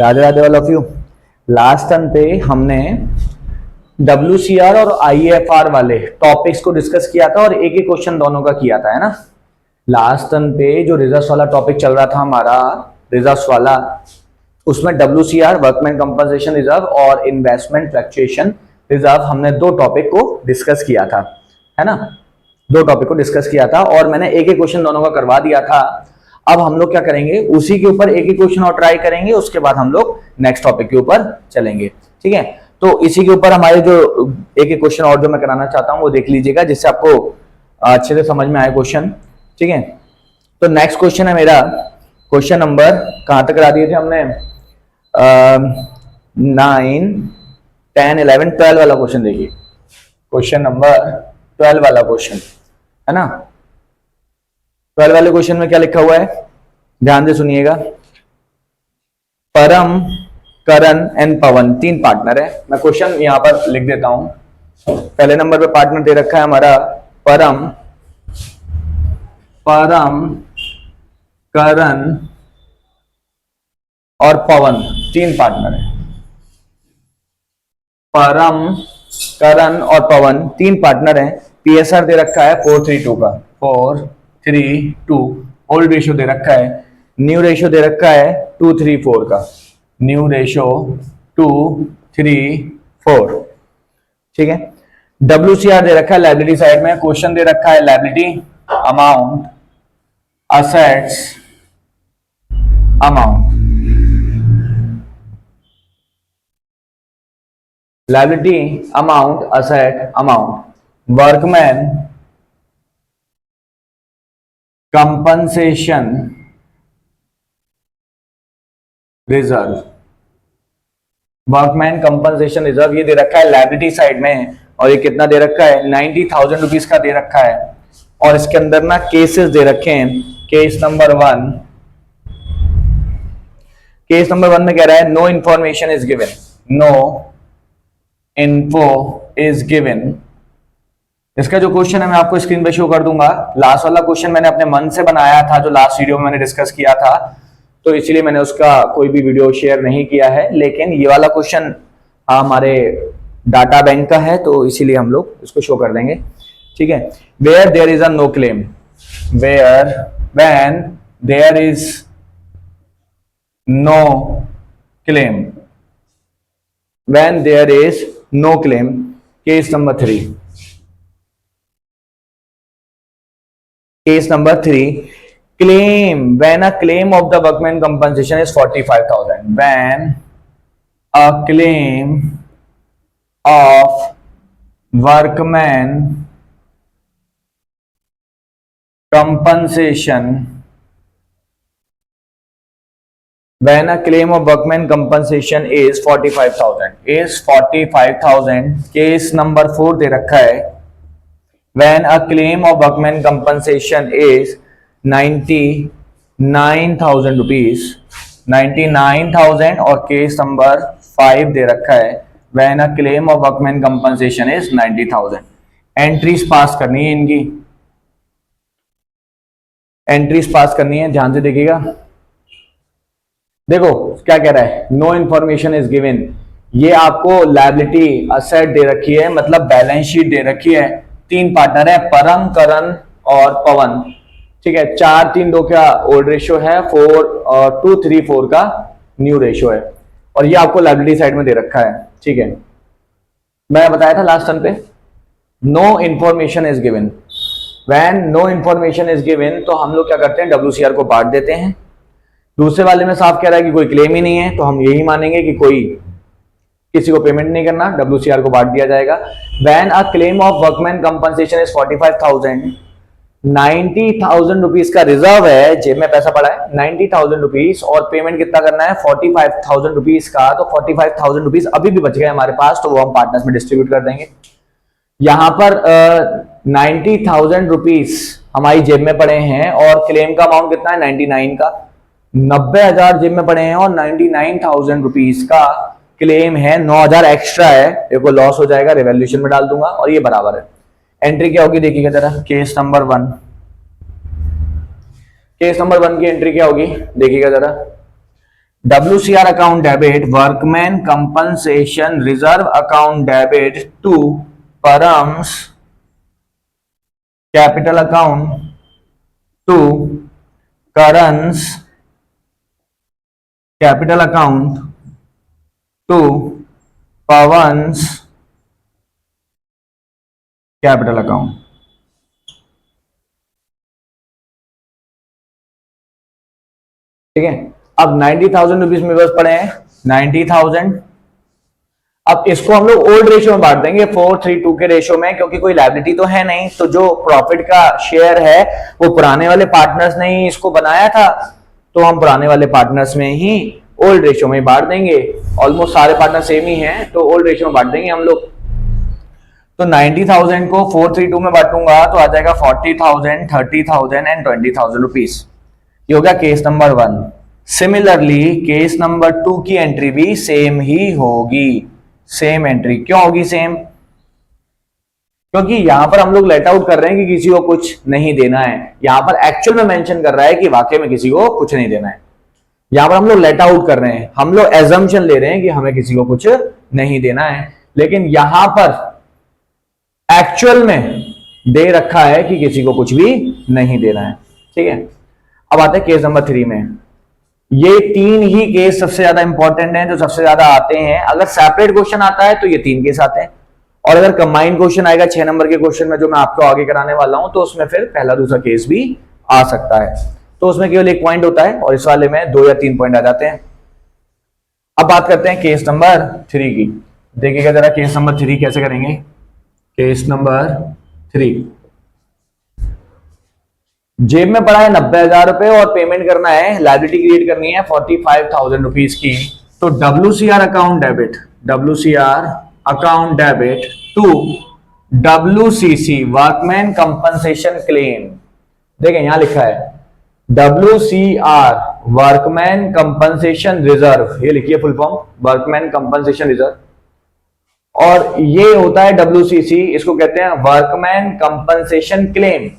Radhe Radhe all of you. Last turn पे हमने WCR और IFR वाले टॉपिक्स को डिस्कस किया था और एक एक क्वेश्चन दोनों का किया था, है ना। लास्ट टर्न पे जो रिजर्व वाला टॉपिक चल रहा था हमारा, रिजर्व वाला, उसमें WCR वर्कमैन कंपनसेशन रिजर्व और इन्वेस्टमेंट फ्लक्चुएशन रिजर्व हमने दो टॉपिक को डिस्कस किया था, है ना। दो टॉपिक को डिस्कस किया था और मैंने एक एक क्वेश्चन दोनों का करवा दिया था। अब हम लोग क्या करेंगे, उसी के ऊपर एक एक क्वेश्चन और ट्राई करेंगे, उसके बाद हम लोग नेक्स्ट टॉपिक के ऊपर चलेंगे, ठीक है। तो इसी के ऊपर हमारे जो एक एक क्वेश्चन और जो मैं कराना चाहता हूं वो देख लीजिएगा, जिससे आपको अच्छे से समझ में आए क्वेश्चन, ठीक है। तो नेक्स्ट क्वेश्चन है मेरा, क्वेश्चन नंबर कहां तक करा दिए थे हमने, 9, 10, 11, 12 वाला क्वेश्चन देखिए। क्वेश्चन नंबर 12 वाला क्वेश्चन है ना। 12 वाले क्वेश्चन में क्या लिखा हुआ है, ध्यान से सुनिएगा। परम, करण एंड पवन तीन पार्टनर है। मैं क्वेश्चन यहां पर लिख देता हूं। पहले नंबर पे पार्टनर दे रखा है हमारा परम, करण और पवन, तीन पार्टनर है। परम, करण और पवन तीन पार्टनर हैं। PSR दे रखा है 4:3:2 का, 4:3:2। ओल्ड रेशियो दे रखा है, न्यू रेशियो दे रखा है 2:3:4 का, न्यू रेशियो 2:3:4, ठीक है। WCR दे रखा है लायबिलिटी साइड में, क्वेश्चन दे रखा है liability amount, assets amount, liability amount, asset amount, workman compensation reserve, workman compensation reserve ये दे रखा है लायबिलिटी साइड में, और ये कितना दे रखा है, 90,000 रुपीज का दे रखा है। और इसके अंदर ना केसेस दे रखे हैं। केस नंबर 1, केस नंबर 1 में कह रहा है no information is given, no info is given. इसका जो क्वेश्चन है मैं आपको स्क्रीन पे शो कर दूंगा। लास्ट वाला क्वेश्चन मैंने अपने मन से बनाया था, जो लास्ट वीडियो में मैंने डिस्कस किया था, तो इसीलिए मैंने उसका कोई भी वीडियो शेयर नहीं किया है। लेकिन ये वाला क्वेश्चन हमारे डाटा बैंक का है, तो इसीलिए हम लोग इसको शो कर देंगे, ठीक है। Where there is a no claim, where when there is no claim, when there is no claim. Case number 3, case number 3, claim when a claim of the workman compensation is 45,000, when a claim of workman compensation, when a claim of workman compensation is 45,000, case number 4 दे रखा है when a claim of workman compensation is 99,000 rupees, 99,000, और case number 5 दे रखा है when a claim of workman compensation is 90,000। Entries pass करनी है, इनकी entries pass करनी है, ध्यान से देखिएगा। देखो क्या कह रहा है, नो इंफॉर्मेशन इज गिवन। ये आपको लायबिलिटी असेट दे रखी है, मतलब बैलेंस शीट दे रखी है। तीन पार्टनर है, परम, करण और पवन, ठीक है। 4:3:2 का ओल्ड रेशियो है, 2:3:4 का न्यू रेशियो है, और ये आपको लायबिलिटी साइड में दे रखा है, ठीक है। मैं बताया था लास्ट टर्न पे no information is given, when no information is given तो हम लोग क्या करते हैं, WCR को बांट देते हैं। दूसरे वाले में साफ कह रहा है कि कोई क्लेम ही नहीं है, तो हम यही मानेंगे कि कोई किसी को पेमेंट नहीं करना, WCR को बांट दिया जाएगा। When a claim of workman compensation is 45,000, 90,000 rupees का रिजर्व है, जेब में पैसा पड़ा है 90,000 रुपीज, और पेमेंट कितना करना है 45,000 रुपीज का। तो 45,000 रुपीज अभी भी बच गए हमारे पास, तो वो हम पार्टनर्स में डिस्ट्रीब्यूट कर देंगे। यहां पर 90,000 रुपीज हमारी जेब में पड़े हैं, और क्लेम का अमाउंट कितना है 99 का, 90,000 जेब में पड़े हैं और 99,000 रुपीज का क्लेम है, 9,000 एक्स्ट्रा है, देखो लॉस हो जाएगा, रिवैल्यूएशन में डाल दूंगा, और ये बराबर है। एंट्री क्या होगी देखिएगा जरा, केस नंबर 1, केस नंबर 1 की एंट्री क्या होगी देखिएगा जरा। WCR account debit, workman compensation reserve account debit to Param's capital account to Karan's capital account to Pawan's capital account. ठीक है, अब 90,000 रुपीज में बस पड़े हैं 90,000। अब इसको हम लोग ओल्ड रेशियो में बांट देंगे 4:3:2 के रेशियो में, क्योंकि कोई लायबिलिटी तो है नहीं, तो जो प्रॉफिट का शेयर है वो पुराने वाले पार्टनर्स ने ही इसको बनाया था, तो हम पुराने वाले पार्टनर्स में ही ओल्ड रेशियो में बांट देंगे। ऑलमोस्ट सारे पार्टनर सेम ही हैं, तो ओल्ड रेशियो में बांट देंगे हम लोग। तो 90,000 को 4:3:2 में बांटूंगा तो आ जाएगा 40,000, 30,000 एंड 20,000 रुपीज। ये हो गया case number 1। Similarly case number 2 की एंट्री भी सेम ही होगी, सेम एंट्री। क्यों होगी सेम? क्योंकि यहां पर हम लोग लेट आउट कर रहे हैं कि किसी को कुछ नहीं देना है। यहां पर एक्चुअल में मेंशन कर रहा है कि वाकई में किसी को कुछ नहीं देना है। यहां पर हम लोग लेट आउट कर रहे हैं, हम लोग एजम्पशन ले रहे हैं कि हमें किसी को कुछ नहीं देना है, लेकिन यहां पर एक्चुअल में दे रखा है कि किसी को कुछ भी नहीं देना है। ठीक है, अब आते हैं केस नंबर 3 में। ये 3 ही केस सबसे ज्यादा इंपॉर्टेंट हैं, जो सबसे ज्यादा आते हैं। अगर सेपरेट क्वेश्चन आता है तो ये 3 केस आते हैं, और अगर कंबाइंड क्वेश्चन आएगा 6 नंबर के क्वेश्चन में जो मैं आपको आगे कराने वाला हूं, तो उसमें फिर पहला दूसरा केस भी आ सकता है। तो उसमें केवल 1 पॉइंट होता है और इस वाले में 2 या 3 पॉइंट आ जाते हैं। अब बात करते हैं केस नंबर 3 की। देखिएगा जरा केस नंबर 3 कैसे करेंगे। केस नंबर 3, जेब में पड़ा है 90,000 रुपए और पेमेंट करना है, लायबिलिटी क्रिएट करनी है 45,000 रुपीज की। तो WCR account debit, WCR account debit to WCC workman compensation claim. देखें यहां लिखा है WCR वर्कमैन कंपनसेशन रिजर्व, ये लिखिए full form workman compensation reserve, और ये होता है WCC, इसको कहते हैं workman compensation claim.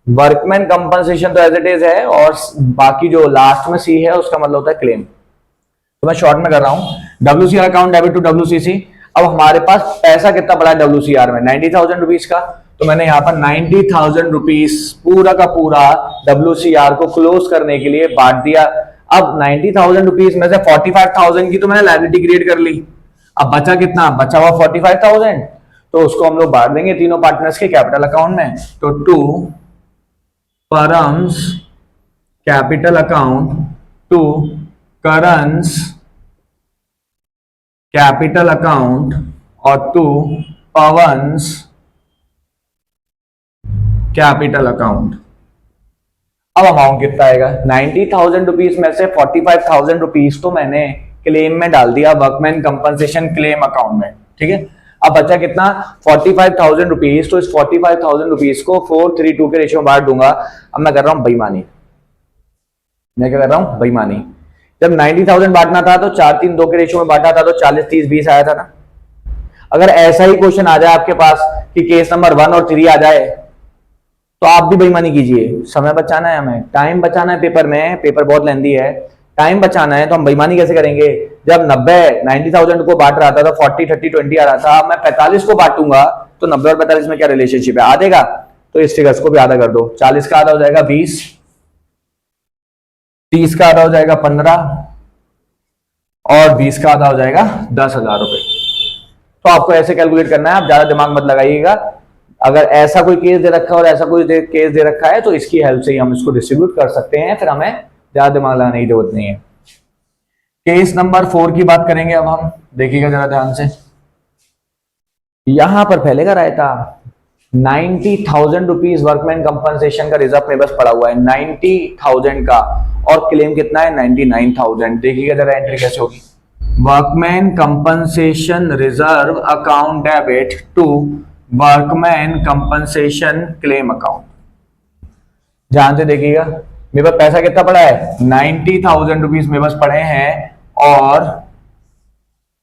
Workman compensation तो एज इट इज है, और बाकी जो लास्ट में सी है उसका मतलब होता है क्लेम। तो मैं शॉर्ट में कर रहा हूं WCR account debit to WCC। अब हमारे पास पैसा कितना पड़ा है WCR में 90,000 रुपीज का, तो मैंने यहां पर 90,000 रुपीज पूरा का पूरा WCR को क्लोज करने के लिए बांट दिया। अब 90,000 रुपीज में से 45,000 की तो मैंने लायबिलिटी क्रिएट कर ली। अब बचा कितना? बचा हुआ 45,000, तो उसको हम लोग बांट देंगे तीनों पार्टनर्स के कैपिटल अकाउंट में। तो to Param's capital account to Karan's capital account और to Pawan's capital account। अब अमाउंट कितना आएगा? 90,000 रुपीज में से 45,000 रुपीज तो मैंने क्लेम में डाल दिया, वर्कमैन कंपनसेशन क्लेम अकाउंट में। ठीक है, अब बचा कितना? 45,000 रुपीज। तो इस 45,000 रुपीज को 4:3:2 के रेशियो में बांट दूंगा। अब मैं कर रहा हूं बेईमानी। मैं क्या कर रहा हूं? बेईमानी। जब 90,000 बांटना था तो 4:3:2 के रेशियो में बांटा था, तो 40-30-20 आया था ना। अगर ऐसा ही क्वेश्चन आ जाए आपके पास कि केस नंबर 1 और 3 आ जाए, तो आप भी बेईमानी कीजिए। समय बचाना है, हमें टाइम बचाना है। पेपर में, पेपर बहुत लेंदी है, टाइम बचाना है, तो हम बेईमानी कैसे करेंगे? जब 90,000 को बांट रहा था तो 40-30-20 आ रहा था, मैं 45 को बांटूंगा तो 90 और 45 में क्या रिलेशनशिप है? आधे का। तो इस फिगर्स को भी आधा कर दो। 40 का आधा हो जाएगा 20, 30 का आधा हो जाएगा 15, और 20 का आधा हो जाएगा 10,000 रुपए। तो आपको ऐसे कैलकुलेट करना है, आप ज्यादा दिमाग मत लगाइएगा। अगर ऐसा कोई केस दे रखा है और ऐसा कोई केस दे रखा है, तो इसकी हेल्प से ही हम इसको डिस्ट्रीब्यूट कर सकते हैं, फिर हमें ज्यादा दिमाग लगाने की जरूरत नहीं है। केस नंबर 4 की बात करेंगे अब हम। देखिएगा जरा ध्यान से, यहां पर पहले का रायता 90,000 रुपीज वर्कमैन कंपनसेशन का रिजर्व में बस पड़ा हुआ है 90,000 का, और क्लेम कितना है? 99,000। देखिएगा जरा एंट्री कैसे होगी। Workman compensation reserve account debit to workman compensation claim account. ध्यान से देखिएगा, मेरे पास पैसा कितना पड़ा है? 90,000 रुपीज मेरे पास पड़े हैं, और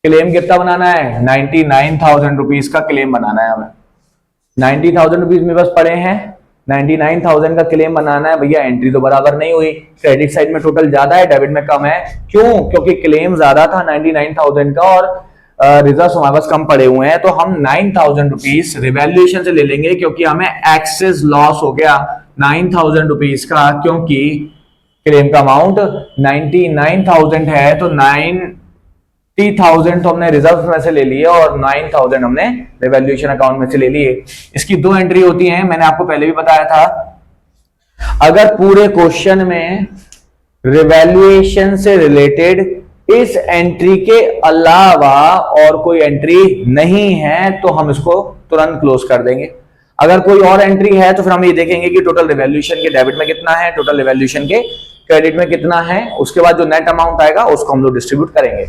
क्लेम कितना बनाना है? 99,000 रुपीज का क्लेम बनाना है हमें। 90,000 रुपीज मेरे पास पड़े हैं, 99,000 का क्लेम बनाना है भैया, एंट्री तो बराबर नहीं हुई, क्रेडिट साइड में टोटल ज्यादा है, डेबिट में कम है। क्यों? क्योंकि क्लेम ज्यादा था 99,000 का और रिजर्व हमारे पास कम पड़े हुए हैं, तो हम 9,000 रुपीज रिवैल्यूएशन से ले लेंगे, क्योंकि हमें एक्सेस लॉस हो गया 9,000 रुपीज का, क्योंकि क्लेम का अमाउंट 99,000 है, तो 90,000 तो हमने रिजर्व में से ले लिए और 9,000 हमने रिवैल्यूएशन अकाउंट में से ले लिए। इसकी दो एंट्री होती हैं, मैंने आपको पहले भी बताया था। अगर पूरे क्वेश्चन में रिवैल्यूएशन से रिलेटेड इस एंट्री के अलावा और कोई एंट्री नहीं है तो हम इसको तुरंत क्लोज कर देंगे। अगर कोई और एंट्री है तो फिर हम ये देखेंगे कि टोटल रिवैल्यूएशन के डेबिट में कितना है, टोटल रिवैल्यूएशन के क्रेडिट में कितना है, उसके बाद जो नेट अमाउंट आएगा उसको हम लोग डिस्ट्रीब्यूट करेंगे।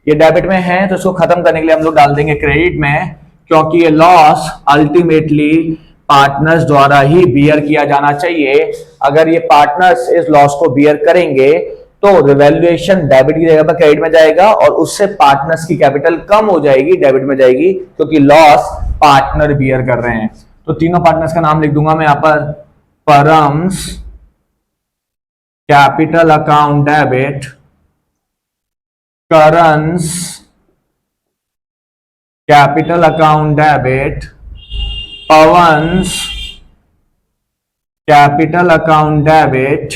ये डेबिट में है तो इसको खत्म करने के लिए हम लोग डाल देंगे क्रेडिट में, क्योंकि ये लॉस अल्टीमेटली पार्टनर्स द्वारा ही बियर किया जाना चाहिए। अगर ये पार्टनर्स इस लॉस को बियर करेंगे तो रिवैल्यूएशन डेबिट की जगह पर क्रेडिट में जाएगा और उससे पार्टनर्स की कैपिटल कम हो जाएगी, डेबिट में जाएगी, क्योंकि लॉस पार्टनर बियर कर रहे हैं। तो तीनों पार्टनर्स का नाम लिख दूंगा मैं यहां पर, Param's capital account debit, Karan's capital account debit, Pawan's capital account debit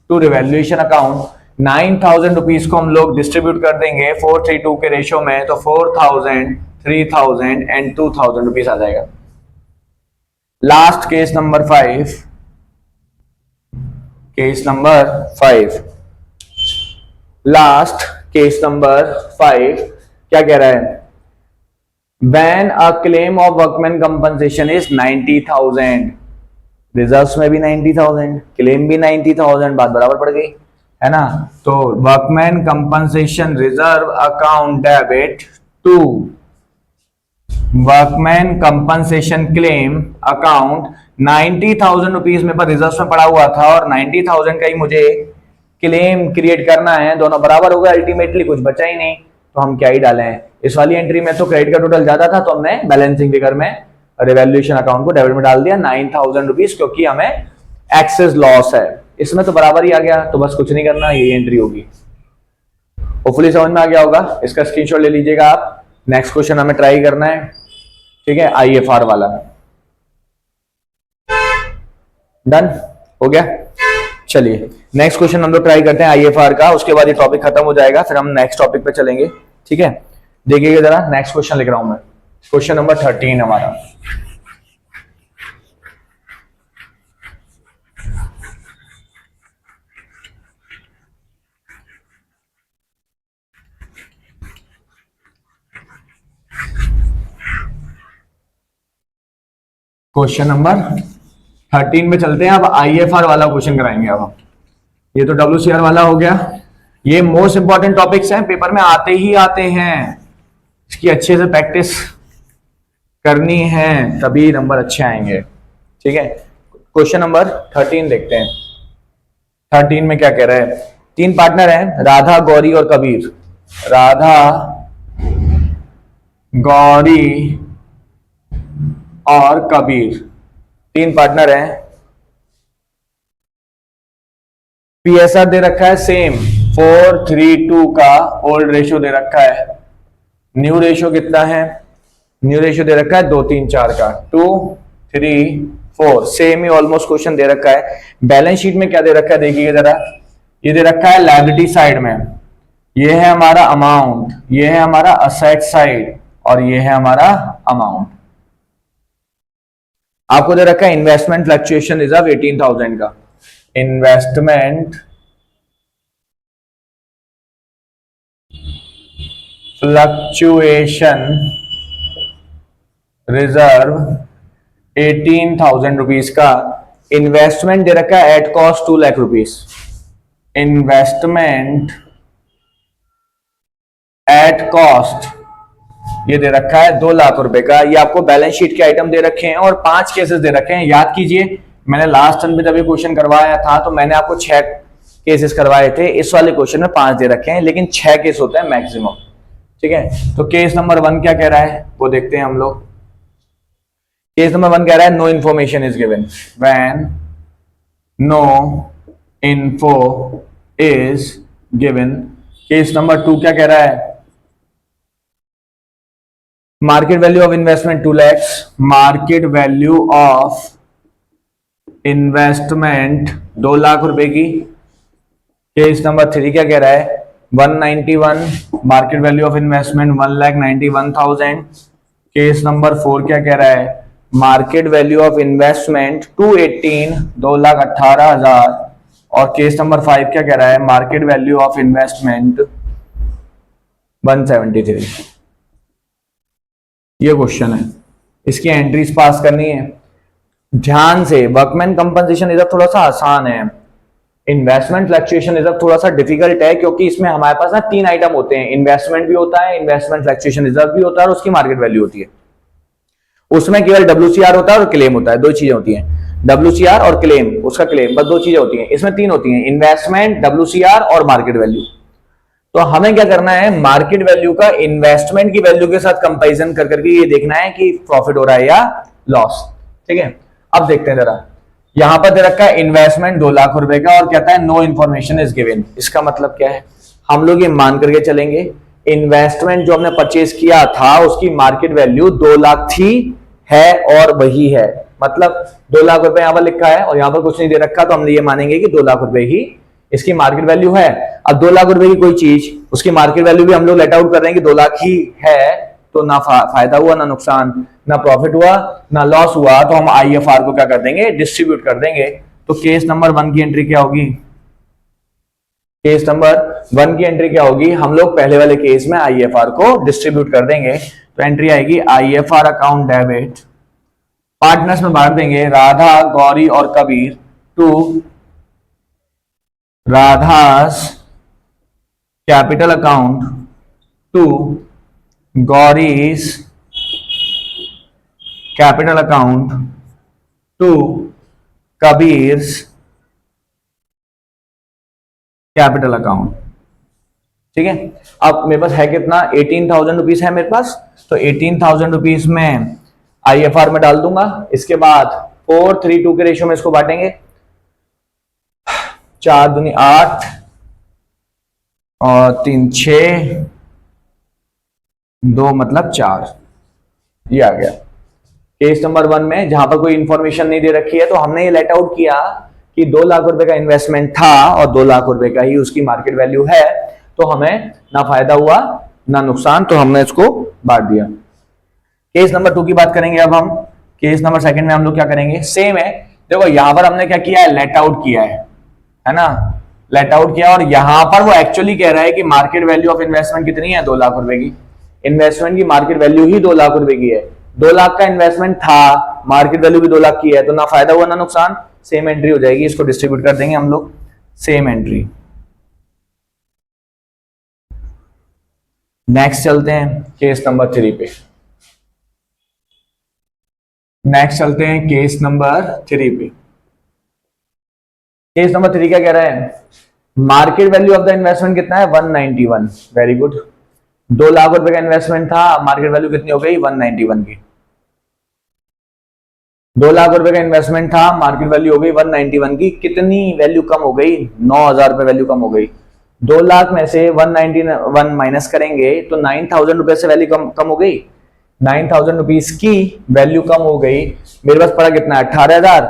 to revaluation account. 9,000 rupees को हम लोग डिस्ट्रीब्यूट कर देंगे 4:3 के रेशियो में, तो 4,000, 3,000 एंड 2,000 रुपीज आ जाएगा। Last case number 5, case number 5, last case number 5 क्या कह रहा है? When a claim of workman compensation is 90,000, reserves में भी 90,000, क्लेम भी 90,000, बात बराबर पड़ गई है ना। तो workman compensation reserve account debit to workman compensation claim account. 90,000 rupees मेरे पास रिजर्व में पड़ा हुआ था और 90,000 का ही मुझे क्लेम क्रिएट करना है, दोनों बराबर हो गए, अल्टीमेटली कुछ बचा ही नहीं, तो हम क्या ही डालें। इस वाली एंट्री में तो क्रेडिट का टोटल ज्यादा था, तो हमने बैलेंसिंग फिगर में रिवैल्यूएशन अकाउंट को डेबिट में डाल दिया 9,000 रुपीज, क्योंकि हमें एक्सेस लॉस है। इसमें तो बराबर ही आ गया, तो बस कुछ नहीं करना, यही एंट्री होगी। होपफुली समझ में आ गया होगा, इसका स्क्रीनशॉट ले लीजिएगा आप। नेक्स्ट क्वेश्चन हमें ट्राई करना है, ठीक है, IFR वाला। डन हो गया। चलिए नेक्स्ट क्वेश्चन हम लोग ट्राई करते हैं IFR का, उसके बाद ये टॉपिक खत्म हो जाएगा, फिर हम नेक्स्ट टॉपिक पे चलेंगे, ठीक है। देखिएगा जरा, नेक्स्ट क्वेश्चन लिख रहा हूं मैं, क्वेश्चन नंबर 13 हमारा। क्वेश्चन नंबर 13 में चलते हैं। अब IFR वाला क्वेश्चन कराएंगे। अब ये तो WCR वाला हो गया। ये मोस्ट इंपॉर्टेंट टॉपिक्स हैं, पेपर में आते ही आते हैं, इसकी अच्छे से प्रैक्टिस करनी है तभी नंबर अच्छे आएंगे, ठीक है। क्वेश्चन नंबर 13 देखते हैं। 13 में क्या कह रहा है? तीन पार्टनर हैं, राधा, गौरी और कबीर। राधा, गौरी और कबीर तीन पार्टनर हैं। PSR दे रखा है सेम 4:3:2 का ओल्ड रेशियो दे रखा है। न्यू रेशियो कितना है? न्यू रेशियो दे रखा है 2:3:4 का, 2:3:4, सेम ही ऑलमोस्ट क्वेश्चन दे रखा है। बैलेंस शीट में क्या दे रखा है देखिएगा जरा। ये दे रखा है लायबिलिटी साइड में, ये है हमारा अमाउंट, ये है हमारा असेट साइड और ये है हमारा अमाउंट। आपको दे रखा है इन्वेस्टमेंट फ्लक्चुएशन रिजर्व 18,000 का। इन्वेस्टमेंट फ्लक्चुएशन रिजर्व 18,000 रुपीज का। इन्वेस्टमेंट दे रखा है at cost 2 lakh rupees. Investment at cost ये दे रखा है 2 लाख रुपए का। ये आपको बैलेंस शीट के आइटम दे रखे हैं और 5 केसेस दे रखे हैं। याद कीजिए, मैंने लास्ट टर्म पे जब ये क्वेश्चन करवाया था तो मैंने आपको 6 केसेस करवाए थे। इस वाले क्वेश्चन में 5 दे रखे हैं, लेकिन 6 केस होते हैं मैक्सिमम, ठीक है। तो केस नंबर 1 क्या कह रहा है वो देखते हैं हम लोग। केस नंबर 1 कह रहा है no information is given, when no info is given. Case number 2 क्या कह रहा है, market value of investment 2 lakh, market value of investment 2 lakh रुपए की। केस नंबर 3 क्या कह रहा है, 191, market value of investment 1,91,000। Case number 4 क्या कह रहा है, मार्केट वैल्यू ऑफ इन्वेस्टमेंट 218, 2,18,000। और केस नंबर 5 क्या कह रहा है, मार्केट वैल्यू ऑफ इन्वेस्टमेंट 173। ये क्वेश्चन है, इसकी एंट्रीज पास करनी है ध्यान से। वर्कमैन कंपनसेशन इधर थोड़ा सा आसान है, इन्वेस्टमेंट फ्लक्चुएशन रिजर्व थोड़ा सा डिफिकल्ट है, क्योंकि इसमें हमारे पास ना 3 आइटम होते हैं, इन्वेस्टमेंट भी होता है, इन्वेस्टमेंट फ्लक्चुएशन रिजर्व भी होता है और उसकी मार्केट वैल्यू होती है। उसमें केवल WCR होता है और क्लेम होता है, 2 चीजें होती हैं, WCR और क्लेम, उसका क्लेम, बस 2 चीजें होती हैं। इसमें 3 होती हैं, इन्वेस्टमेंट, WCR और मार्केट वैल्यू। तो हमें क्या करना है, मार्केट वैल्यू का इन्वेस्टमेंट की वैल्यू के साथ कंपेरिजन कर करके ये देखना है कि प्रॉफिट हो रहा है या लॉस। ठीक है, अब देखते हैं जरा, यहां पर दे रखा है इन्वेस्टमेंट 2 लाख रुपए का और कहता है नो इन्फॉर्मेशन इज गिवन। इसका मतलब क्या है, हम लोग ये मान करके चलेंगे इन्वेस्टमेंट जो हमने परचेज किया था उसकी मार्केट वैल्यू 2 लाख थी, है और वही है। मतलब 2 लाख रुपए यहां पर लिखा है और यहां पर कुछ नहीं दे रखा, तो हम ये मानेंगे कि 2 लाख रुपए ही इसकी मार्केट वैल्यू है। अब 2 लाख रुपए की कोई चीज, उसकी मार्केट वैल्यू भी हम लोग लेट आउट कर रहे हैं कि 2 लाख ही है, तो ना फायदा हुआ, ना नुकसान, ना प्रॉफिट हुआ, ना लॉस हुआ, तो हम IFR को क्या कर देंगे, डिस्ट्रीब्यूट कर देंगे। तो केस नंबर 1 की एंट्री क्या होगी, केस नंबर 1 की एंट्री क्या होगी, हम लोग पहले वाले केस में IFR को डिस्ट्रीब्यूट कर देंगे। तो एंट्री आएगी IFR अकाउंट डेबिट, पार्टनर्स में बांट देंगे, राधा, गौरी और Kabir, to Radha's capital account, to Gauri's capital account, to Kabir's capital account. ठीक है, अब मेरे पास है कितना, 18,000 रुपीज है मेरे पास, तो 18,000 रुपीज में IFR में डाल दूंगा। इसके बाद 4:3:2 के रेशियो में इसको बांटेंगे, 4 दूनी 8 और 3 6, 2 मतलब 4, ये आ गया। केस नंबर 1 में जहां पर कोई इंफॉर्मेशन नहीं दे रखी है, तो हमने ये लेट आउट किया कि 2 लाख रुपए का इन्वेस्टमेंट था और 2 लाख रुपए का ही उसकी मार्केट वैल्यू है, तो हमें ना फायदा हुआ ना नुकसान, तो हमने इसको बांट दिया। केस नंबर 2 की बात करेंगे अब हम। केस नंबर 2 में हम लोग क्या करेंगे, सेम है। देखो यहां पर हमने क्या किया है, लेट आउट किया है ना, लेट आउट किया, और यहां पर वो एक्चुअली कह रहा है कि मार्केट वैल्यू ऑफ इन्वेस्टमेंट कितनी है, 2 लाख रुपए की। इन्वेस्टमेंट की मार्केट वैल्यू ही 2 लाख रुपए की है, 2 लाख का इन्वेस्टमेंट था, मार्केट वैल्यू भी 2 लाख की है, तो ना फायदा हुआ ना नुकसान, सेम एंट्री हो जाएगी। इसको डिस्ट्रीब्यूट कर देंगे हम लोग, सेम एंट्री। नेक्स्ट चलते हैं केस नंबर 3 पे। नेक्स्ट चलते हैं केस नंबर 3 पे। केस नंबर 3 क्या कह रहा है, market value of the investment कितना है, 191। वेरी गुड, 2 लाख रुपए का इन्वेस्टमेंट था, मार्केट वैल्यू कितनी हो गई, 191 की। 2 लाख रुपए का इन्वेस्टमेंट था, मार्केट वैल्यू हो गई 191 की। कितनी वैल्यू कम हो गई, 9,000 रुपए वैल्यू कम हो गई। 2 लाख में से 191 माइनस करेंगे तो 9,000 रुपए से वैल्यू कम हो गई, 9,000 रुपीज की वैल्यू कम हो गई। मेरे पास पड़ा कितना है, 18,000,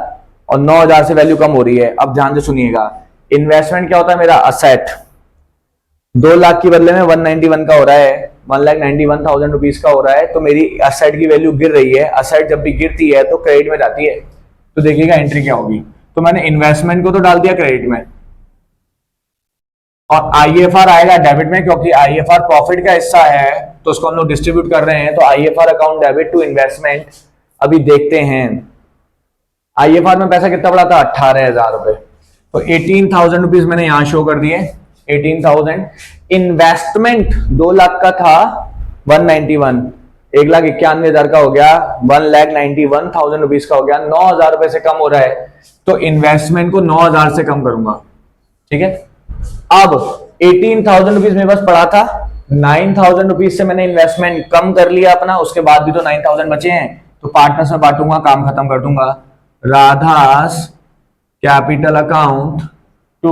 और 9,000 से वैल्यू कम हो रही है। अब ध्यान से सुनिएगा, इन्वेस्टमेंट क्या होता है मेरा, असेट। 2 लाख की बदले में 191 का हो रहा है, 1,91,000 रुपीज का हो रहा है, तो मेरी असेट की वैल्यू गिर रही है। असेट जब भी गिरती है तो क्रेडिट में जाती है, तो देखिएगा एंट्री क्या होगी। तो मैंने इन्वेस्टमेंट को तो डाल दिया क्रेडिट में, और IFR आएगा डेबिट में, क्योंकि IFR प्रॉफिट का हिस्सा है, तो उसको हम लोग डिस्ट्रीब्यूट कर रहे हैं। तो IFR account debit to investment. अभी देखते हैं IFR में पैसा कितना पड़ा था, 18,000 रुपए, तो 18,000 रुपीज मैंने यहां शो कर दिए, 18,000। इन्वेस्टमेंट 2 लाख का था, 191, 1,91,000 का हो गया, 1,91,000 रुपीज का हो गया, 9,000 रुपए से कम हो रहा है, तो इन्वेस्टमेंट को 9,000 से कम करूंगा। ठीक है, अब 18,000 रुपीज मेरे पास पड़ा था, 9,000 रुपीज से मैंने इन्वेस्टमेंट कम कर लिया अपना, उसके बाद भी तो 9,000 बचे हैं, तो पार्टनर्स में बांटूंगा, काम खत्म कर दूंगा। Radha's capital account to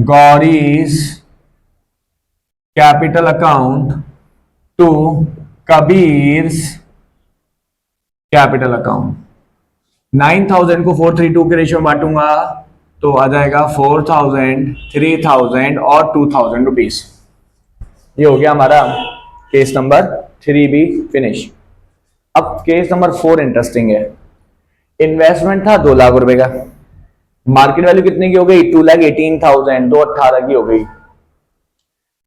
Gauri's capital account to Kabir's capital account. 9000 को 432 के रेशियो में बांटूंगा तो आ जाएगा 4000, 3000 और 2000 रुपीज। ये हो गया हमारा केस नंबर 3B फिनिश। अब केस नंबर 4 इंटरेस्टिंग है। इन्वेस्टमेंट था 2 लाख रुपए का, मार्केट वैल्यू कितने की हो गई? 2,18,000, 218 की हो गई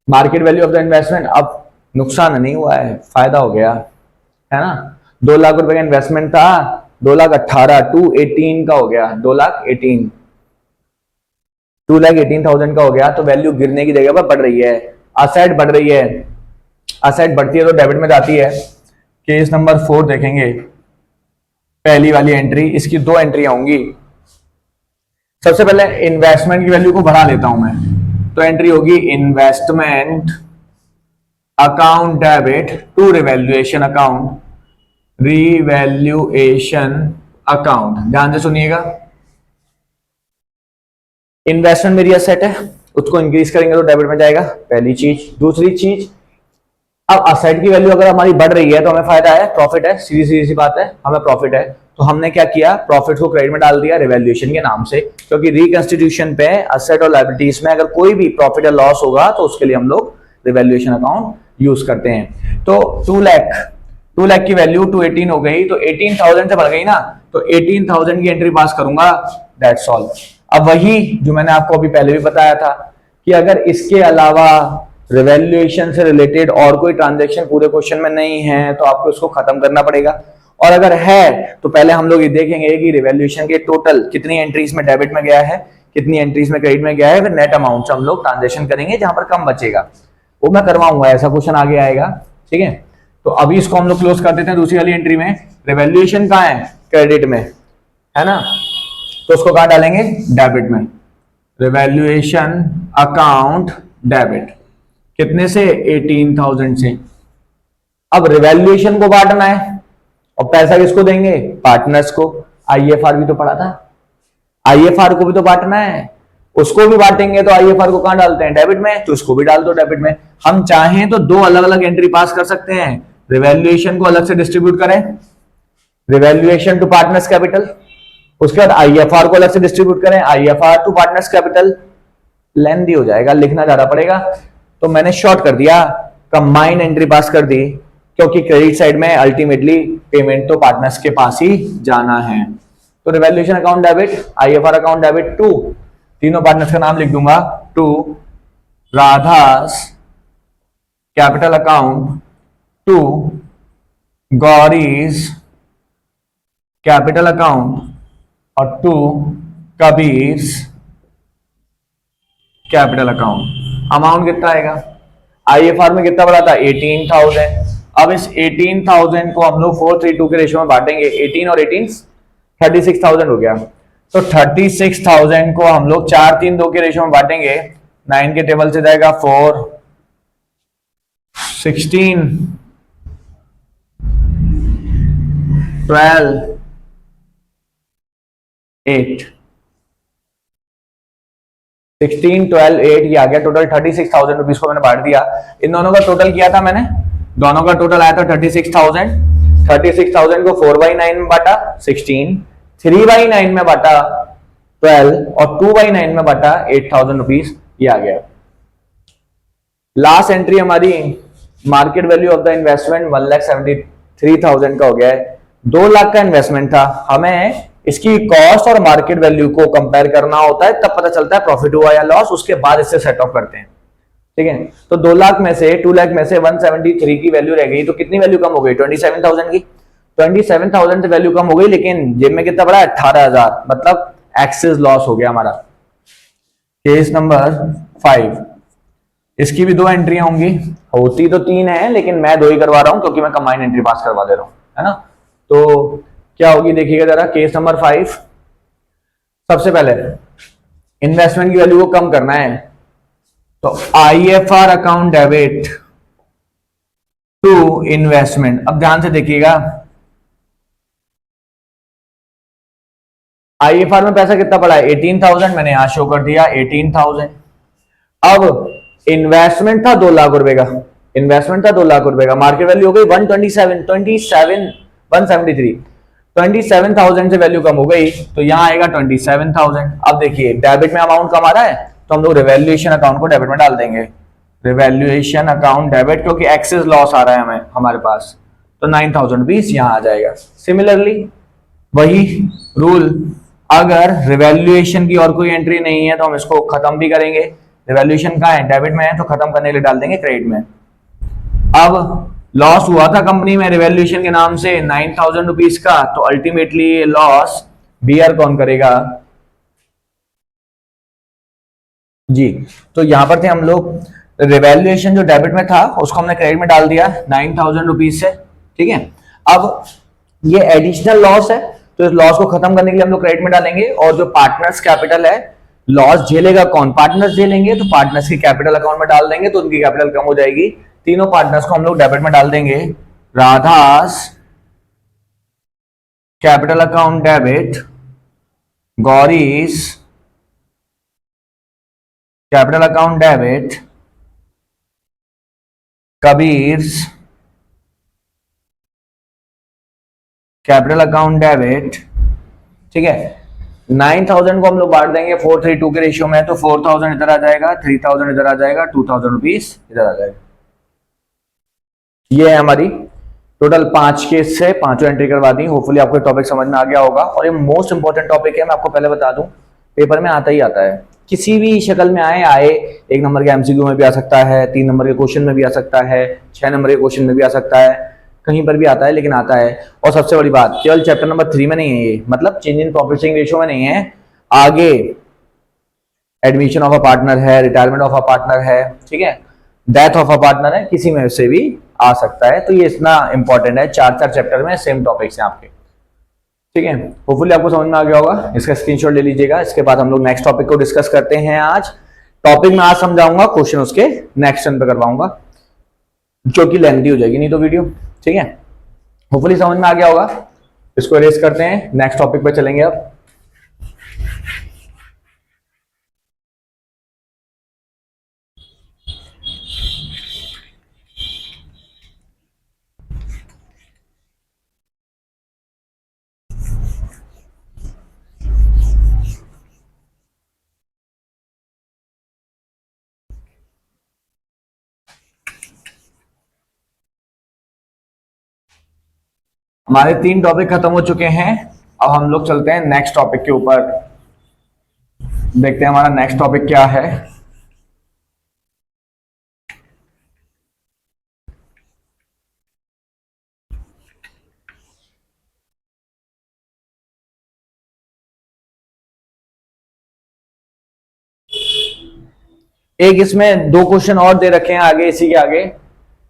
market value of the investment. अब नुकसान नहीं हुआ है, फायदा हो गया है ना। 2 लाख रुपए का इन्वेस्टमेंट था, 2,18,000, 218 का हो गया, 2,18,000, 2,18,000 का हो गया। तो वैल्यू गिरने की जगह पर बढ़ रही है, असेट बढ़ रही है। असेट बढ़ती है तो डेबिट में जाती है। केस नंबर 4 देखेंगे, पहली वाली एंट्री, इसकी 2 एंट्री होंगी। सबसे पहले इन्वेस्टमेंट की वैल्यू को बढ़ा लेता हूं मैं, तो एंट्री होगी investment account debit to revaluation account, revaluation account. ध्यान से सुनिएगा, इन्वेस्टमेंट मेरी असेट है, उसको इंक्रीज करेंगे तो डेबिट में जाएगा, पहली चीज। दूसरी चीज, अब असेट की वैल्यू अगर हमारी बढ़ रही है तो हमें फायदा है, प्रॉफिट है, सीधी सीधी सी बात है, हमें प्रॉफिट है। तो हमने क्या किया, प्रॉफिट को क्रेडिट में डाल दिया रिवैल्यूएशन के नाम से, क्योंकि रिकंस्टिट्यूशन पे असेट और लायबिलिटीज में अगर कोई भी प्रॉफिट या लॉस होगा तो उसके लिए हम लोग रिवैल्यूएशन अकाउंट यूज करते हैं। तो 2 लाख की वैल्यू 218 हो गई, तो 18,000 से बढ़ गई ना, तो 18,000 की एंट्री पास करूंगा, दैट्स ऑल। अब वही जो मैंने आपको अभी पहले भी बताया था कि अगर इसके अलावा रिवैल्यूएशन से रिलेटेड और कोई ट्रांजैक्शन पूरे क्वेश्चन में नहीं है तो आपको इसको खत्म करना पड़ेगा, और अगर है तो पहले हम लोग ये देखेंगे कि रिवैल्यूएशन के टोटल कितनी एंट्रीज में डेबिट में गया है, कितनी एंट्रीज में क्रेडिट में गया है, फिर नेट अमाउंट से हम लोग ट्रांजैक्शन करेंगे जहां पर कम बचेगा वो मैं करवाऊंगा, ऐसा क्वेश्चन आगे आएगा। ठीक है, तो अभी इसको हम लोग क्लोज कर देते हैं। दूसरी वाली एंट्री में रिवैल्यूएशन कहाँ है, क्रेडिट में है ना, तो उसको कहां डालेंगे, डेबिट में। रिवैल्यूएशन अकाउंट डेबिट कितने से, 18,000 से। अब रिवैल्यूएशन को बांटना है और पैसा किसको देंगे, पार्टनर्स को। आईएफआर भी तो पढ़ा था, आईएफआर को भी तो बांटना है, उसको भी बांटेंगे तो आईएफआर को कहां डालते हैं, डेबिट में, तो उसको भी डाल दो डेबिट में। हम चाहें तो 2 अलग अलग एंट्री पास कर सकते हैं, रिवैल्यूएशन को अलग से डिस्ट्रीब्यूट करें, रिवैल्यूएशन टू पार्टनर्स कैपिटल, उसके बाद आईएफआर को अलग से डिस्ट्रीब्यूट करें, IFR to partners capital. Lengthy हो जाएगा, लिखना ज्यादा पड़ेगा, तो मैंने शॉर्ट कर दिया, कंबाइन एंट्री पास कर दी, क्योंकि क्रेडिट साइड में अल्टीमेटली पेमेंट तो पार्टनर्स के पास ही जाना है। तो revaluation account debit, IFR account debit to, तीनों पार्टनर्स का नाम लिख दूंगा, to Radha's capital account to Gauri's capital account और to Kabir's capital account. Amount कितना आएगा, आईएफआर में कितना बढ़ा था, 18,000। अब इस 18,000 को हम लोग 432 के रेशियो में बांटेंगे, 18 और 18 36,000 हो गया। तो 36,000 को हम लोग 4, 3, 2 के रेशियो में बांटेंगे, 9 के टेबल से जाएगा 4, 16, 12, 8, 16, 12, 8 ये आ गया। टोटल 36,000 रुपीज को मैंने बांट दिया। इन दोनों का टोटल किया था मैंने, दोनों का टोटल आया था 36,000। 36,000 को 4/9 में बांटा 16, 3/9 में बांटा 12 और 2/9 में बांटा 8,000 रुपीज, ये आ गया। लास्ट एंट्री हमारी market value of the investment 1,73,000 का हो गया है। 2 लाख का इन्वेस्टमेंट था, हमें इसकी कॉस्ट और मार्केट वैल्यू को कंपेयर करना होता है, तब पता चलता है प्रॉफिट हुआ या लॉस, उसके बाद इससे सेट ऑफ करते हैं। ठीक है, तो 2 लाख में से 2 लाख में से 173 की वैल्यू रह गई, तो कितनी वैल्यू कम हो गई, 27,000 की। 27,000 से वैल्यू कम हो गई, लेकिन जेब में कितना पड़ा, 18,000, मतलब एक्सेस लॉस हो गया हमारा। केस नंबर 5, इसकी भी 2 एंट्री होंगी, होती तो 3 है लेकिन मैं 2 ही करवा रहा हूं क्योंकि मैं कंबाइंड एंट्री पास करवा दे रहा हूं, है ना। तो क्या होगी देखिएगा जरा, केस नंबर 5। सबसे पहले इन्वेस्टमेंट की वैल्यू को कम करना है, तो IFR account debit to investment. अब ध्यान से देखिएगा, आईएफआर में पैसा कितना पड़ा है 18,000, मैंने यहां शो कर दिया 18,000। अब इन्वेस्टमेंट था 2 लाख रुपए का, इन्वेस्टमेंट था 2 लाख रुपए का, मार्केट वैल्यू हो गई 27,000 से वैल्यू कम हो गई, तो यहां आएगा 27,000। अब देखिए डेबिट में अमाउंट कम आ रहा है तो हम लोग रिवैल्यूएशन अकाउंट को डेबिट में डाल देंगे, रिवैल्यूएशन अकाउंट डेबिट, क्योंकि एक्सेस लॉस आ रहा है हमें हमारे पास, तो 9,000 रुपीज यहां आ जाएगा। सिमिलरली वही रूल, अगर रिवैल्यूएशन की और कोई एंट्री नहीं है तो हम इसको खत्म भी करेंगे, रिवैल्यूएशन कहाँ है डेबिट में है तो खत्म करने के लिए डाल देंगे क्रेडिट में। अब लॉस हुआ था कंपनी में रिवैल्यूएशन के नाम से 9,000 रुपीज का, तो अल्टीमेटली लॉस बियर कौन करेगा जी। तो यहां पर थे हम लोग, रिवैल्यूएशन जो डेबिट में था उसको हमने क्रेडिट में डाल दिया 9,000 रुपीज से, ठीक है। अब ये एडिशनल लॉस है तो इस लॉस को खत्म करने के लिए हम लोग क्रेडिट में डालेंगे, और जो पार्टनर्स कैपिटल है, लॉस झेलेगा कौन, पार्टनर्स झेलेंगे, तो पार्टनर्स की कैपिटल अकाउंट में डाल देंगे तो उनकी कैपिटल कम हो जाएगी। तीनों पार्टनर्स को हम लोग डेबिट में डाल देंगे, Radha's capital account debit, Gauri's capital account debit, Kabir's capital account debit, ठीक है। 9,000 को हम लोग बांट देंगे 4:3 के रेशियो में, तो 4,000 इधर आ जाएगा, 3,000 इधर आ जाएगा, 2,000 रुपीज इधर आ जाएगा। ये है हमारी टोटल 5 केस से 5 एंट्री करवा दी। होपफुली आपको टॉपिक समझ में आ गया होगा, और ये मोस्ट इंपॉर्टेंट टॉपिक है, मैं आपको पहले बता दूं, पेपर में आता ही आता है, किसी भी शक्ल में आए 1 नंबर के एमसीक्यू में भी आ सकता है, 3 नंबर के क्वेश्चन में भी आ सकता है, 6 नंबर के क्वेश्चन में भी आ सकता है, कहीं पर भी आता है, लेकिन आता है। और सबसे बड़ी बात, केवल चैप्टर नंबर 3 में नहीं है ये, मतलब change in profit sharing ratio में नहीं है, आगे एडमिशन ऑफ अ पार्टनर है, रिटायरमेंट ऑफ अ पार्टनर है, ठीक है, डेथ ऑफ अ पार्टनर है, किसी में से भी आ सकता है। तो ये इतना इंपॉर्टेंट है, 4 चैप्टर में सेम टॉपिक्स हैं आपके, ठीक है। होपफुली आपको समझ में आ गया होगा, इसका स्क्रीनशॉट ले लीजिएगा। इसके बाद हम लोग नेक्स्ट टॉपिक को डिस्कस करते हैं। आज टॉपिक में आज समझाऊंगा, क्वेश्चन उसके नेक्स्ट टर्न पे करवाऊंगा, जो कि लेंथी हो जाएगी नहीं तो वीडियो, ठीक है। होपफुली समझ में आ गया होगा, इसको इरेज करते हैं, नेक्स्ट टॉपिक पे चलेंगे अब। हमारे 3 टॉपिक खत्म हो चुके हैं, अब हम लोग चलते हैं नेक्स्ट टॉपिक के ऊपर। देखते हैं हमारा नेक्स्ट टॉपिक क्या है। एक इसमें 2 क्वेश्चन और दे रखे हैं आगे, इसी के आगे,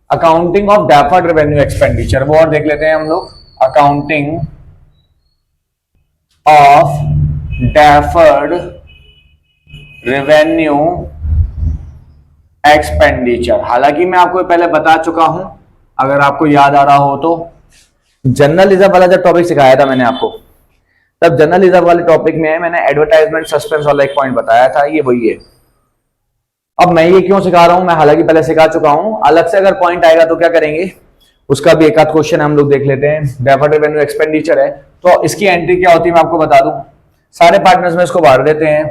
accounting of deferred revenue expenditure, वो और देख लेते हैं हम लोग। Accounting of deferred revenue expenditure, हालांकि मैं आपको पहले बता चुका हूं, अगर आपको याद आ रहा हो तो, जनरल रिजर्व वाला जब टॉपिक सिखाया था मैंने आपको, तब जनरल रिजर्व वाले टॉपिक में मैंने एडवर्टाइजमेंट सस्पेंस वाला एक पॉइंट बताया था, ये वही है। अब मैं ये क्यों सिखा रहा हूं, मैं हालांकि पहले सिखा चुका हूं, अलग से अगर पॉइंट आएगा तो क्या करेंगे, उसका भी एक आध क्वेश्चन हम लोग देख लेते हैं। डेफर्ड रेवेन्यू एक्सपेंडिचर है, तो इसकी एंट्री क्या होती है मैं आपको बता दूं। सारे पार्टनर्स में इसको बांट देते हैं,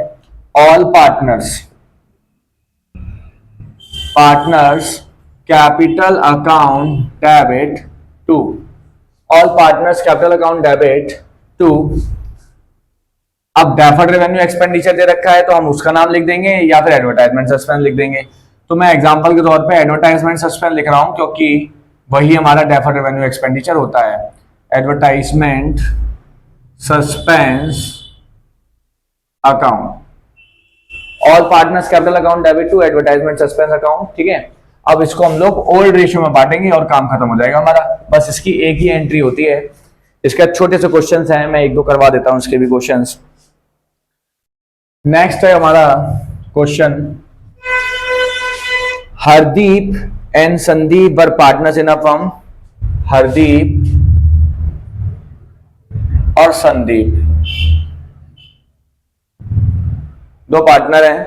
all partners, partners capital account debit to, all partners capital account debit to. अब डेफर्ड रेवेन्यू एक्सपेंडिचर दे रखा है तो हम उसका नाम लिख देंगे, या फिर एडवर्टाइजमेंट सस्पेंस लिख देंगे। तो मैं एग्जांपल के तौर पे एडवर्टाइजमेंट सस्पेंस लिख रहा हूं, क्योंकि वही हमारा डेफर्ड रेवेन्यू एक्सपेंडिचर होता है। Advertisement suspense account, all partners capital account debit to advertisement suspense account, ठीक है। अब इसको हम लोग ओल्ड रेशियो में बांटेंगे और काम खत्म हो जाएगा हमारा, बस इसकी एक ही एंट्री होती है। इसके छोटे से क्वेश्चंस हैं, मैं 1-2 करवा देता हूं इसके भी क्वेश्चंस। नेक्स्ट है हमारा question, Hardeep and Sandeep were partners in a firm. Hardeep और संदीप दो पार्टनर हैं,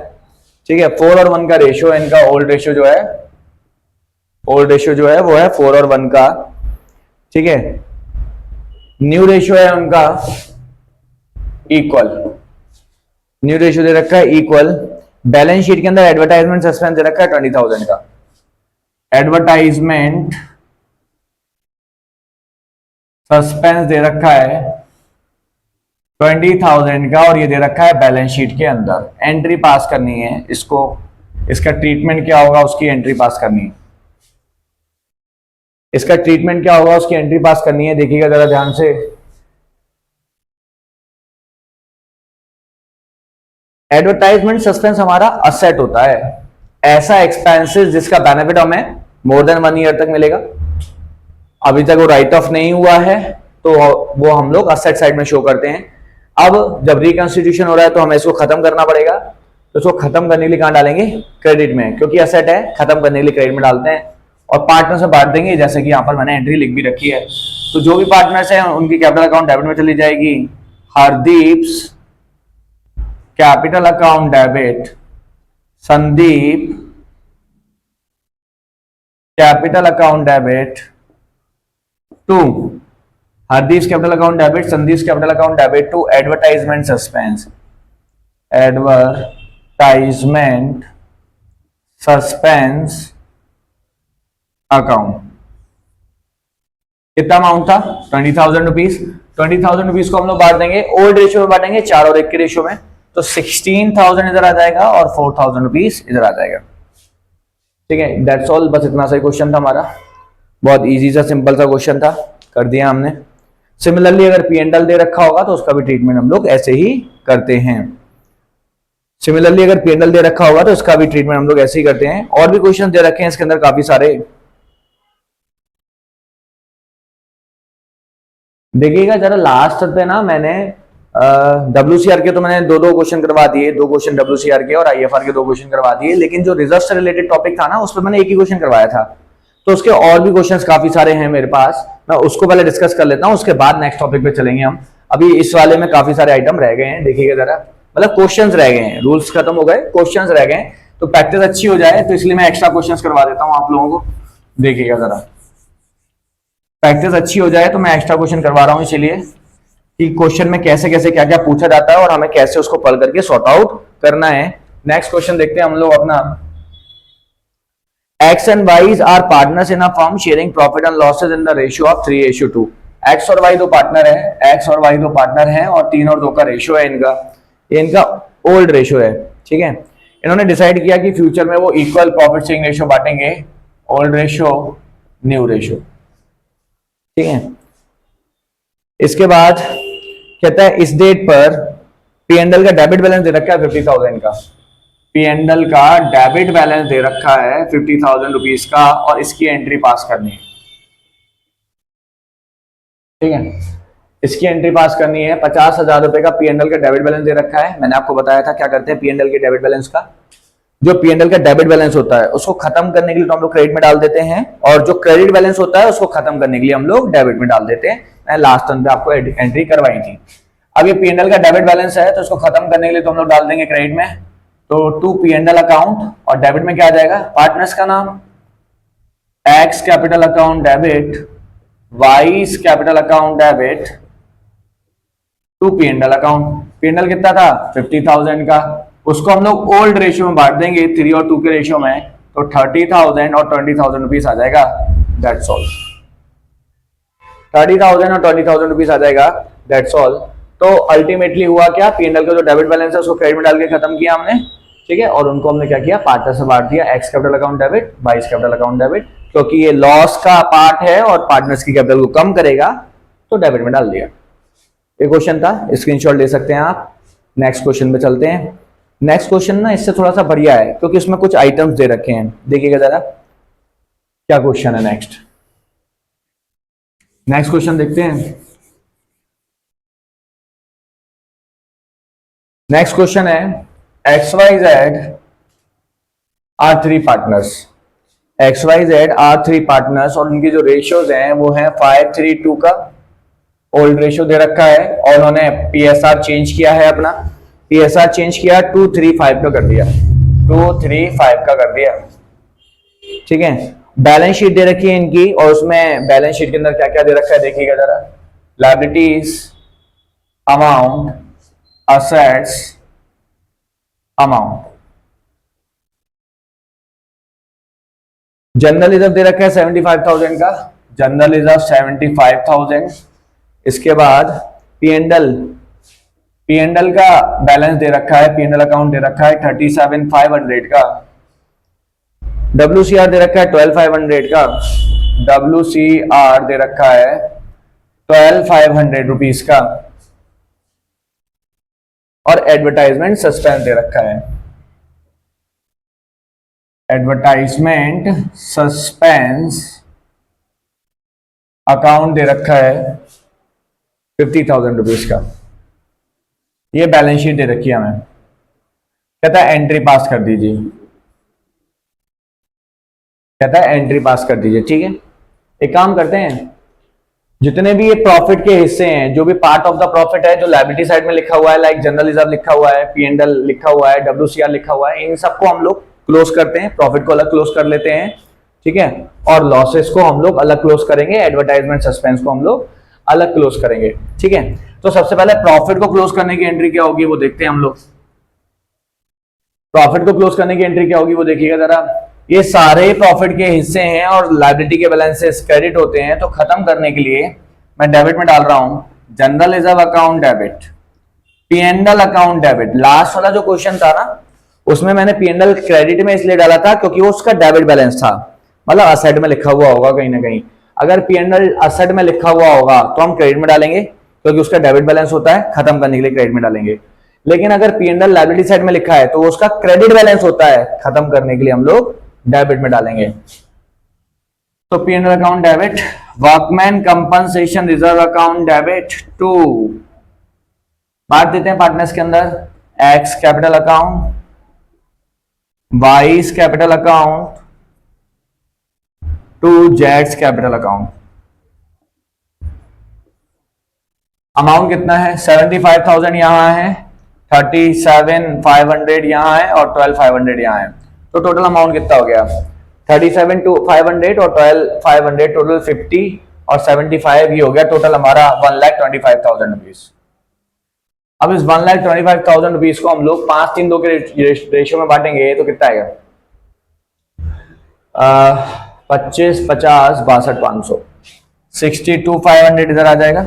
ठीक है, 4 और 1 का रेशियो है इनका। ओल्ड रेशियो जो है वो है 4 और 1 का, ठीक है। न्यू रेशियो है उनका इक्वल, न्यू रेशियो दे रखा है इक्वल। बैलेंस शीट के अंदर एडवर्टाइजमेंट सस्पेंस दे रखा है 20,000 का, एडवर्टाइजमेंट सस्पेंस दे रखा है 20,000 का, और ये दे रखा है बैलेंस शीट के अंदर। एंट्री पास करनी है इसको, इसका ट्रीटमेंट क्या होगा उसकी एंट्री पास करनी है, इसका ट्रीटमेंट क्या होगा उसकी एंट्री पास करनी है। देखिएगा जरा ध्यान से, एडवर्टाइजमेंट सस्पेंस हमारा असेट होता है, ऐसा एक्सपेंसेस जिसका बेनिफिट हमें मोर देन 1 ईयर तक मिलेगा। अभी तक वो राइट ऑफ नहीं हुआ है तो वो हम लोग असेट साइड में शो करते हैं। अब जब रिकंस्टिट्यूशन हो रहा है तो हमें इसको खत्म करना पड़ेगा, तो इसको खत्म करने के लिए कहां डालेंगे, क्रेडिट में, क्योंकि असेट है, खत्म करने के लिए क्रेडिट में डालते हैं और पार्टनर से बांट देंगे, जैसे कि यहां पर मैंने एंट्री लिख भी रखी है। तो जो भी पार्टनर्स हैं उनकी कैपिटल अकाउंट डेबिट में चली जाएगी। Hardeep's capital account debit, Sandeep capital account debit to, Hardeep capital account debit, Sandeep capital account debit to advertisement suspense, advertisement suspense account. कितना अमाउंट था, 20,000 रुपीज। 20,000 रुपीज को हम लोग बांट देंगे, ओल्ड रेशियो में बांटेंगे 4 और 1 के रेशियो में, तो 16,000 इधर आ जाएगा और 4,000 रुपीज इधर आ जाएगा, ठीक है। दैट्स ऑल, बस इतना सा क्वेश्चन था हमारा, बहुत इजी सा सिंपल सा क्वेश्चन था, कर दिया हमने। सिमिलरली अगर P&L दे रखा होगा तो उसका भी ट्रीटमेंट हम लोग ऐसे ही करते हैं। सिमिलरली अगर P&L दे रखा होगा तो इसका भी ट्रीटमेंट हम लोग ऐसे ही करते हैं। और भी क्वेश्चन दे रखे हैं इसके अंदर काफी सारे, देखिएगा जरा लास्ट पे ना मैंने WCR के तो मैंने दो क्वेश्चन करवा दिए, 2 क्वेश्चन WCR के और IFR के 2 क्वेश्चन करवा दिए, लेकिन जो रिजर्व से रिलेटेड टॉपिक था ना उस पर मैंने एक ही क्वेश्चन करवाया था, तो उसके और भी क्वेश्चंस काफी सारे हैं मेरे पास, मैं उसको पहले डिस्कस कर लेता हूं, उसके बाद नेक्स्ट टॉपिक पे चलेंगे हम। अभी इस वाले में काफी सारे आइटम रह गए हैं, देखिएगा जरा, मतलब क्वेश्चंस रह गए हैं, रूल्स खत्म हो गए, क्वेश्चंस रह गए, तो प्रैक्टिस अच्छी हो जाए तो इसलिए मैं एक्स्ट्रा क्वेश्चंस करवा देता हूं आप लोगों को। देखिएगा जरा, प्रैक्टिस अच्छी हो जाए तो मैं एक्स्ट्रा क्वेश्चन करवा रहा हूं, इसीलिए कि क्वेश्चन में कैसे कैसे क्या क्या पूछा जाता है और हमें कैसे उसको पढ़ करके सॉर्ट आउट करना है। नेक्स्ट क्वेश्चन देखते हैं हम लोग अपना, X and Y are partners in a firm sharing profit and losses in the ratio of 3:2। X और Y दो पार्टनर है, X और Y दो पार्टनर हैं और 3 और 2 का रेशियो है इनका, ये इनका ओल्ड रेशियो है, ठीक है। इन्होंने डिसाइड किया कि फ्यूचर में वो इक्वल प्रॉफिट शेयरिंग रेशियो बांटेंगे, ओल्ड रेशियो न्यू रेशियो, ठीक है। इसके बाद कहता है इस डेट पर P&L का डेबिट बैलेंस दे रखा है 50,000 का, P&L का डेबिट बैलेंस दे रखा है 50,000 रुपीज का और इसकी एंट्री पास करनी है, ठीक है। इसकी एंट्री पास करनी है। 50,000 रुपए का P&L का डेबिट बैलेंस दे रखा है। मैंने आपको बताया था क्या करते हैं P&L के डेबिट बैलेंस का, जो P&L का डेबिट बैलेंस होता है उसको खत्म करने के लिए तो हम लोग क्रेडिट में डाल देते हैं, और जो क्रेडिट बैलेंस होता है उसको खत्म करने के लिए हम लोग डेबिट में डाल देते हैं। मैंने लास्ट टर्म पे आपको एंट्री करवाई थी। अब ये P&L का डेबिट बैलेंस है तो इसको खत्म करने के लिए तो हम लोग डाल देंगे क्रेडिट में, तो टू P&L अकाउंट, और डेबिट में क्या आ जाएगा, पार्टनर्स का नाम, X capital account debit, Y capital account debit to P&L account. P&L कितना था 50,000 का, उसको हम लोग ओल्ड रेशियो में बांट देंगे 3 और 2 के रेशियो में, तो 30,000 और 20,000 रुपीज आ जाएगा, दैट्स ऑल। 30,000 और 20,000 रुपीज आ जाएगा, दैट्स ऑल। तो अल्टीमेटली हुआ क्या, P&L का जो डेबिट बैलेंस है उसको क्रेडिट में डाल के खत्म किया हमने, ठीक है, और उनको हमने क्या किया, पार्टनर से बांट दिया, X capital account debit, Y capital account debit, क्योंकि ये लॉस का पार्ट है और पार्टनर्स की कैपिटल को कम करेगा तो डेबिट में डाल दिया। ये क्वेश्चन था, स्क्रीनशॉट ले सकते हैं आप। नेक्स्ट क्वेश्चन पे चलते हैं। नेक्स्ट क्वेश्चन ना इससे थोड़ा सा बढ़िया है क्योंकि इसमें कुछ आइटम्स दे रखे हैं, देखिएगा जरा क्या क्वेश्चन है। नेक्स्ट क्वेश्चन देखते हैं। नेक्स्ट क्वेश्चन है XYZ are 3 partners, XYZ are 3 partners और उनकी जो रेशियोज हैं वो है 5:3:2 का ओल्ड रेशियो दे रखा है और उन्होंने PSR चेंज किया है अपना, पीएसआर चेंज किया, 235 का कर दिया, 235 का कर दिया। ठीक है, बैलेंस शीट दे रखी है इनकी, और उसमें बैलेंस शीट के अंदर क्या क्या दे रखा है देखिएगा जरा। Liabilities, amount, assets, amount. General reserve दे रखा है 75,000 का, जनरल रिजर्व 75,000। इसके बाद पीएनडल, पीएनडल का बैलेंस दे रखा है, पीएनडल अकाउंट दे रखा है 37,500 का। WCR दे रखा है 12,500 का, WCR दे रखा है 12,500 रुपीज का। और एडवर्टाइजमेंट सस्पेंस दे रखा है, एडवर्टाइजमेंट सस्पेंस अकाउंट दे रखा है 50,000 रुपीज का। ये बैलेंस शीट दे रखी है हमें। कहता है एंट्री पास कर दीजिए, कहता है एंट्री पास कर दीजिए। ठीक है, एक काम करते हैं, जितने भी ये प्रॉफिट के हिस्से हैं, जो भी पार्ट ऑफ द प्रॉफिट है जो लायबिलिटी साइड में लिखा हुआ है, लाइक जनरल रिजर्व लिखा हुआ है, पीएनडल लिखा हुआ है, WCR लिखा हुआ है, इन सबको हम लोग क्लोज करते हैं, प्रॉफिट को अलग क्लोज कर लेते हैं। ठीक है, और लॉसेस को हम लोग अलग क्लोज करेंगे, एडवर्टाइजमेंट सस्पेंस को हम लोग अलग क्लोज करेंगे। ठीक है, तो सबसे पहले प्रॉफिट को क्लोज करने की एंट्री क्या होगी वो देखते हैं हम लोग। प्रॉफिट को क्लोज करने की एंट्री क्या होगी वो देखिएगा जरा। ये सारे प्रॉफिट के हिस्से हैं और लायबिलिटी के बैलेंसेस क्रेडिट होते हैं, तो खत्म करने के लिए मैं डेबिट में डाल रहा हूं, general reserve account debit, पीएनडल account debit. Last वाला जो क्वेश्चन था ना, उसमें मैंने पीएनडल क्रेडिट में इसलिए डाला था क्योंकि वो उसका डेबिट बैलेंस था, मतलब असेट में लिखा हुआ होगा कहीं ना कहीं। अगर पीएनडल असेट में लिखा हुआ होगा तो हम क्रेडिट में डालेंगे क्योंकि उसका डेबिट बैलेंस होता है, खत्म करने के लिए क्रेडिट में डालेंगे। लेकिन अगर पीएनडल लायबिलिटी साइड में लिखा है तो उसका क्रेडिट बैलेंस होता है, खत्म करने के लिए हम लोग डेबिट में डालेंगे। तो PNL account debit, workman compensation reserve account debit to, बांट देते हैं पार्टनर्स के अंदर, X capital account, Y's capital account to जेड्स कैपिटल अकाउंट। अमाउंट कितना है, 75,000 यहां है, 37,500 यहां है और 12,500 यहां है। तो टोटल अमाउंट कितना हो गया, 37,500 और 12,500, टोटल 50 और 75 ही हो गया। टोटल हमारा 1,25,000 रुपीज। अब इस 1,25,000 रुपीज को हम लोग 5-3-2 के रेशियो में बांटेंगे तो कितना आएगा, 25, 50, 62, 500, 62,500 इधर आ जाएगा,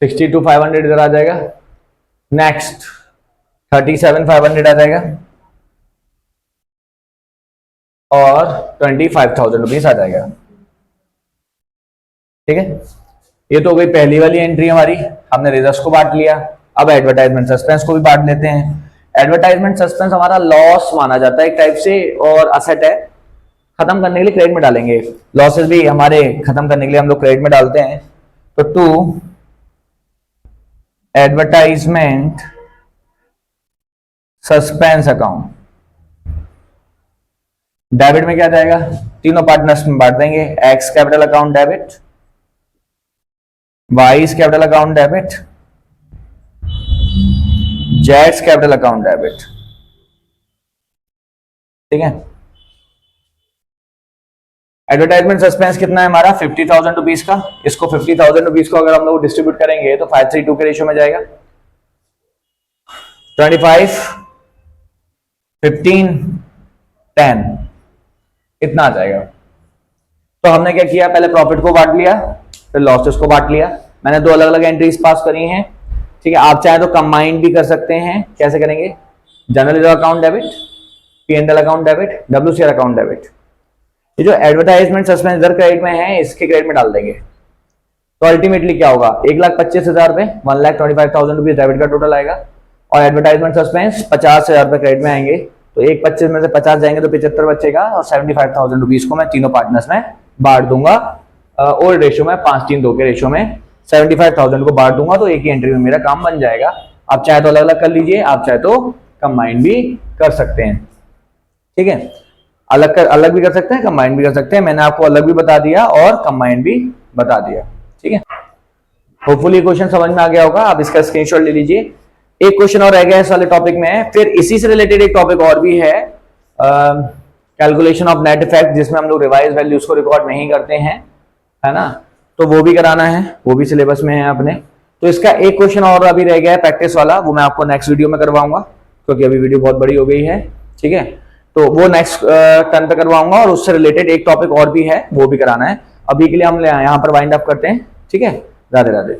62,500 इधर आ जाएगा। नेक्स्ट 37,500 आ जाएगा और 25,000 रुपीज आ जाएगा। ठीक है, ये तो हो गई पहली वाली एंट्री हमारी, हमने रिजर्व्स को बांट लिया। अब एडवर्टाइजमेंट सस्पेंस को भी बांट लेते हैं। एडवर्टाइजमेंट सस्पेंस हमारा लॉस माना जाता है एक टाइप से, और असेट है, खत्म करने के लिए क्रेडिट में डालेंगे। लॉसेस भी हमारे खत्म करने के लिए हम लोग क्रेडिट में डालते हैं। तो to advertisement suspense account, debit में क्या जाएगा, तीनों पार्टनर्स में बांट देंगे, X capital account debit, Y's capital account debit, जेड्स कैपिटल अकाउंट डेबिट। ठीक है, एडवर्टाइजमेंट सस्पेंस कितना है हमारा, 50,000 रुपीज का। इसको 50,000 रुपीज को अगर हम लोग डिस्ट्रीब्यूट करेंगे तो 5:2 के रेशियो में जाएगा। 25, 15, 10 इतना आ जाएगा। तो हमने क्या किया, पहले प्रॉफिट को बांट लिया, फिर लॉसेस को बांट लिया। मैंने दो अलग अलग एंट्रीज पास करी हैं। ठीक है, आप चाहे तो कंबाइंड भी कर सकते हैं। कैसे करेंगे, general reserve account debit, PNL account debit, WCR account debit. ये जो एडवर्टाइजमेंट सस्पेंस इधर क्रेडिट में है, इसके क्रेडिट में डाल देंगे। तो अल्टीमेटली क्या होगा, 1,25,000 रुपए, 1,25,000 रुपीज डेबिट का टोटल आएगा, और एडवर्टाइजमेंट सस्पेंस 50,000 रुपए क्रेडिट में आएंगे। तो 1,25 में से 50 जाएंगे तो 75 बचेगा, और 75,000 रुपीज को मैं तीनों पार्टनर्स में बांट दूंगा, ओल्ड रेशियो में 5-3-2 के रेशियो में 75,000 को बांट दूंगा। तो एक ही एंट्री में मेरा काम बन जाएगा। आप चाहे तो अलग अलग कर लीजिए, आप चाहे तो कंबाइन भी कर सकते हैं। ठीक है, अलग भी कर सकते हैं, कंबाइन भी कर सकते हैं। मैंने आपको अलग भी बता दिया और कंबाइन भी बता दिया। ठीक है, होपफुली क्वेश्चन समझ में आ गया होगा। आप इसका स्क्रीनशॉट ले लीजिए, एक क्वेश्चन और रह गया इस वाले टॉपिक में। फिर इसी से रिलेटेड एक टॉपिक और भी है, कैलकुलेशन ऑफ नेट इफेक्ट, जिसमें हम लोग रिवाइज वैल्यूज को रिकॉर्ड नहीं करते हैं, है ना, तो वो भी कराना है, वो भी सिलेबस में है अपने। तो इसका एक क्वेश्चन और अभी रह गया है प्रैक्टिस वाला, वो मैं आपको नेक्स्ट वीडियो में करवाऊंगा, क्योंकि अभी वीडियो बहुत बड़ी हो गई है, ठीक है। तो वो नेक्स्ट टर्न पे करवाऊंगा, और उससे रिलेटेड एक टॉपिक और भी है, वो भी कराना है। अभी के लिए हम यहाँ पर वाइंड अप करते हैं, ठीक है। राधे राधे।